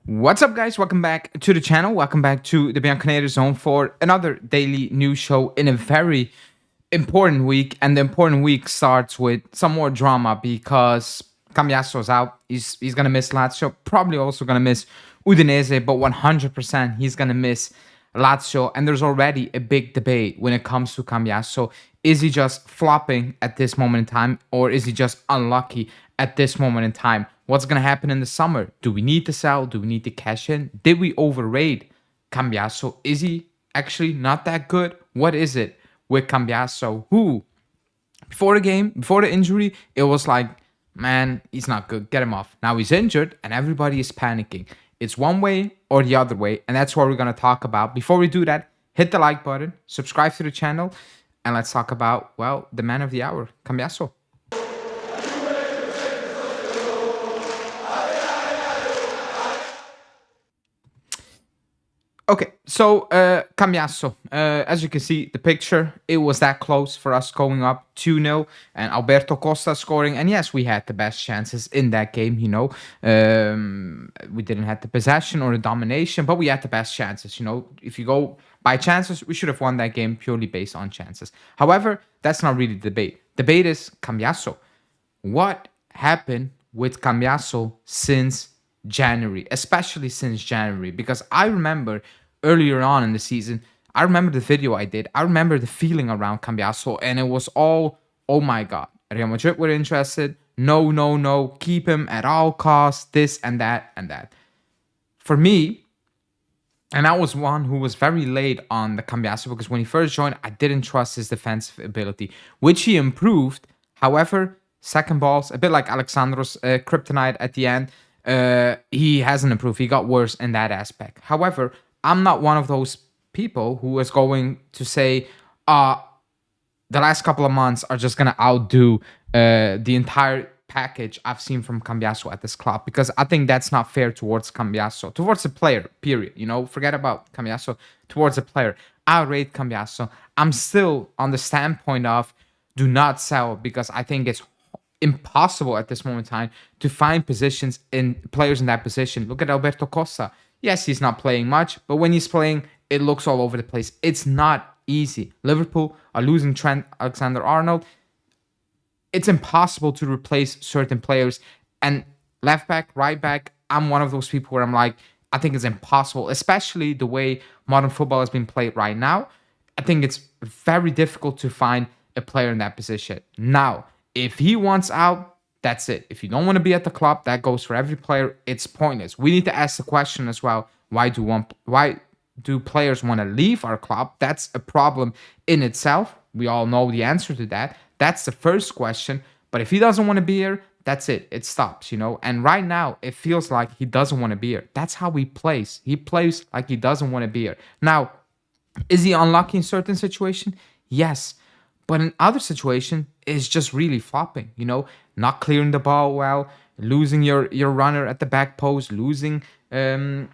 What's up, guys? Welcome back to the channel. Welcome back to the Bianconeri Zone for another daily news show in a very important week. And the important week starts with some more drama because Cambiaso's out. He's gonna miss Lazio. Probably also gonna miss Udinese, but 100% he's gonna miss Lazio. And there's already a big debate when it comes to Cambiaso. Is he just flopping at this moment in time, or is he just unlucky at this moment in time? What's going to happen in the summer? Do we need to sell? Do we need to cash in? Did we overrate Cambiaso? Is he actually not that good? What is it with Cambiaso? Who, before the game, before the injury, it was like, man, he's not good. Get him off. Now he's injured and everybody is panicking. It's one way or the other way. And that's what we're going to talk about. Before we do that, hit the like button, subscribe to the channel, and let's talk about, well, the man of the hour, Cambiaso. Okay, so Cambiaso, as you can see, the picture, it was that close for us going up 2-0 and Alberto Costa scoring. And yes, we had the best chances in that game, you know. We didn't have the possession or the domination, but we had the best chances, you know. If you go by chances, we should have won that game purely based on chances. However, that's not really the debate. Debate is Cambiaso. What happened with Cambiaso since January, especially since January? Because I remember earlier on in the season, I remember the video I did. I remember the feeling around Cambiaso, and it was all, oh my God, Real Madrid were interested. No, no, no, keep him at all costs, this and that and that. For me, and I was one who was very late on the Cambiaso because when he first joined, I didn't trust his defensive ability, which he improved. However, second balls, a bit like Alexandro's kryptonite at the end, he hasn't improved. He got worse in that aspect. However, I'm not one of those people who is going to say, the last couple of months are just going to outdo the entire package I've seen from Cambiaso at this club, because I think that's not fair towards Cambiaso, towards the player, period. You know, forget about Cambiaso, towards the player. I rate Cambiaso. I'm still on the standpoint of do not sell, because I think it's impossible at this moment in time to find positions in players in that position. Look at Alberto Costa. Yes, he's not playing much, but when he's playing, it looks all over the place. It's not easy. Liverpool are losing Trent Alexander-Arnold. It's impossible to replace certain players. And left back, right back, I'm one of those people where I'm like, I think it's impossible, especially the way modern football has been played right now. I think it's very difficult to find a player in that position. Now, if he wants out, that's it. If you don't want to be at the club, that goes for every player. It's pointless. We need to ask the question as well, why do players want to leave our club? That's a problem in itself. We all know the answer to that. That's the first question. But if he doesn't want to be here, that's it. It stops, you know. And right now, it feels like he doesn't want to be here. That's how he plays. He plays like he doesn't want to be here. Now, is he unlucky in certain situations? Yes. But in other situations, it's just really flopping, you know, not clearing the ball well, losing your runner at the back post, losing a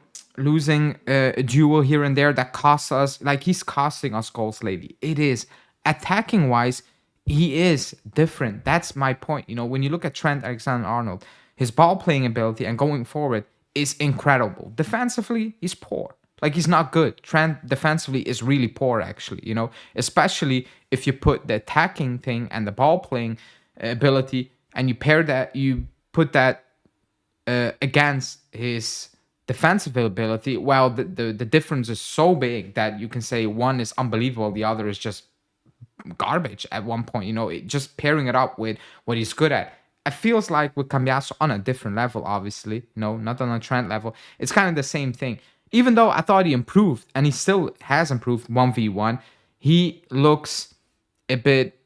duel here and there that costs us. Like, he's costing us goals lately. It is. Attacking wise, he is different. That's my point. You know, when you look at Trent Alexander-Arnold, his ball playing ability and going forward is incredible. Defensively, he's poor. Like, he's not good. Trent defensively is really poor, actually, you know, especially if you put the attacking thing and the ball playing ability and you put that against his defensive ability. Well, the difference is so big that you can say one is unbelievable, the other is just garbage at one point, you know, just pairing it up with what he's good at. It feels like with Cambiaso on a different level, obviously, you know, not on a Trent level. It's kind of the same thing. Even though I thought he improved, and he still has improved 1v1, he looks a bit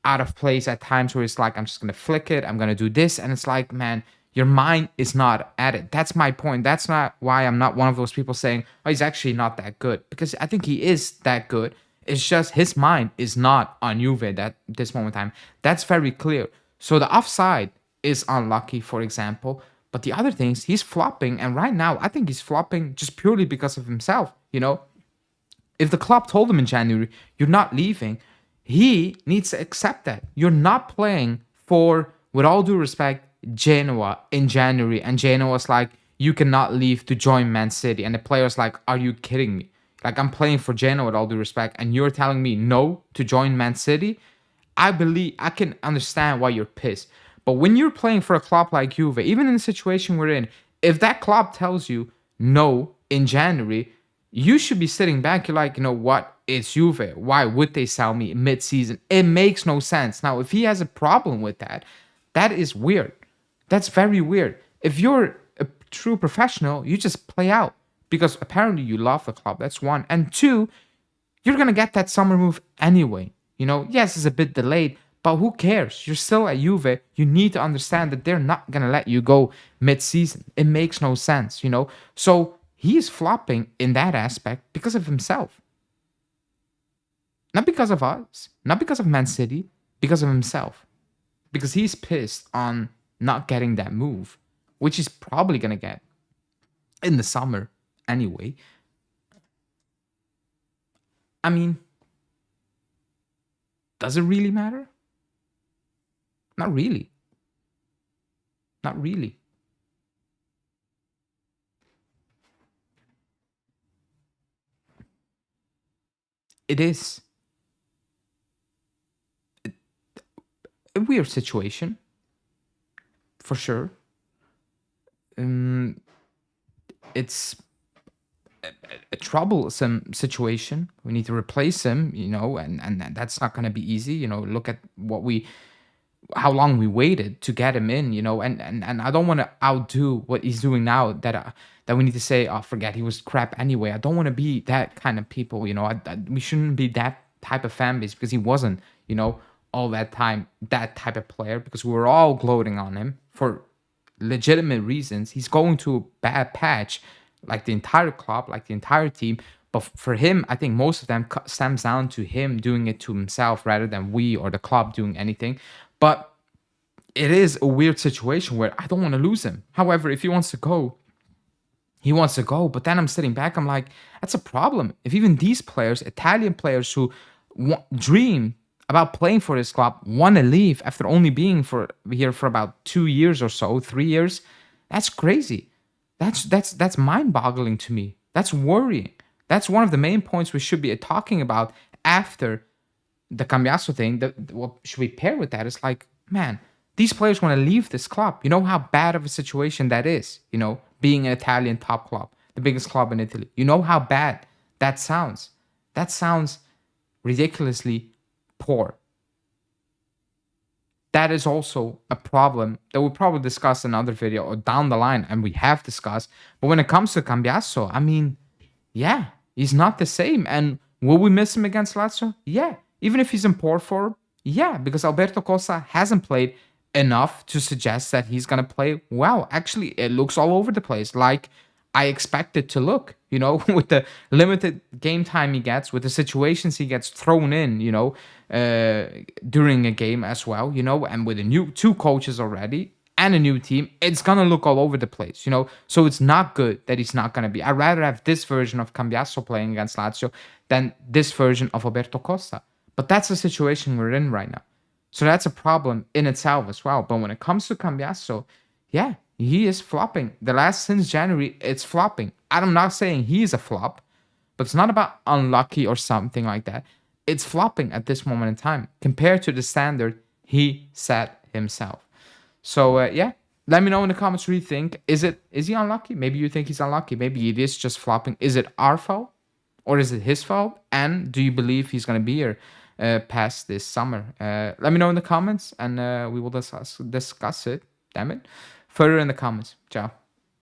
out of place at times where it's like, I'm just going to flick it, I'm going to do this. And it's like, man, your mind is not at it. That's my point. That's not why I'm not one of those people saying, oh, he's actually not that good. Because I think he is that good. It's just his mind is not on Juve at this moment in time. That's very clear. So the offside is unlucky, for example. But the other things, he's flopping. And right now, I think he's flopping just purely because of himself. You know, if the club told him in January, you're not leaving, he needs to accept that. You're not playing for, with all due respect, Genoa in January. And Genoa's like, you cannot leave to join Man City. And the player's like, are you kidding me? Like, I'm playing for Genoa with all due respect, and you're telling me no to join Man City? I believe I can understand why you're pissed. But when you're playing for a club like Juve, even in the situation we're in, if that club tells you no in January, you should be sitting back. You're like, you know what? It's Juve. Why would they sell me mid-season? It makes no sense. Now, if he has a problem with that, that is weird. That's very weird. If you're a true professional, you just play out because apparently you love the club. That's one. And two, you're going to get that summer move anyway. You know, yes, it's a bit delayed, but who cares? You're still at Juve. You need to understand that they're not going to let you go mid-season. It makes no sense, you know? So he's flopping in that aspect because of himself. Not because of us, not because of Man City, because of himself. Because he's pissed on not getting that move, which he's probably going to get in the summer anyway. I mean, does it really matter? Not really. Not really. It is a weird situation, for sure. It's a troublesome situation. We need to replace him, you know, and that's not going to be easy. You know, look at how long we waited to get him in, you know, and I don't want to outdo what he's doing now. That we need to say, oh, forget he was crap anyway. I don't want to be that kind of people, you know. We shouldn't be that type of fan base because he wasn't, you know, all that time that type of player because we were all gloating on him for legitimate reasons. He's going to a bad patch, like the entire club, like the entire team. But for him, I think most of them stems down to him doing it to himself rather than we or the club doing anything. But it is a weird situation where I don't want to lose him. However, if he wants to go, he wants to go. But then I'm sitting back, I'm like, that's a problem. If even these players, Italian players who dream about playing for this club, want to leave after only being here for about 2 years or so, 3 years, that's crazy. That's mind-boggling to me. That's worrying. That's one of the main points we should be talking about after the Cambiaso thing. What should we pair with that? It's like, man, these players want to leave this club. You know how bad of a situation that is, you know, being an Italian top club, the biggest club in Italy. You know how bad that sounds. That sounds ridiculously poor. That is also a problem that we'll probably discuss in another video or down the line, and we have discussed. But when it comes to Cambiaso, I mean, yeah, he's not the same. And will we miss him against Lazio? Yeah. Even if he's in poor form, yeah, because Alberto Costa hasn't played enough to suggest that he's going to play well. Actually, it looks all over the place, like I expect it to look, you know, with the limited game time he gets, with the situations he gets thrown in, you know, during a game as well, you know, and with a new 2 coaches already and a new team, it's going to look all over the place, you know. So it's not good that he's not going to be. I'd rather have this version of Cambiaso playing against Lazio than this version of Alberto Costa. But that's the situation we're in right now. So that's a problem in itself as well. But when it comes to Cambiaso, yeah, he is flopping. Since January, it's flopping. I'm not saying he's a flop, but it's not about unlucky or something like that. It's flopping at this moment in time compared to the standard he set himself. So yeah, let me know in the comments what you think. Is he unlucky? Maybe you think he's unlucky. Maybe it is just flopping. Is it our fault or is it his fault? And do you believe he's going to be here past this summer? Let me know in the comments and we will discuss it. Damn it. Further in the comments. Ciao.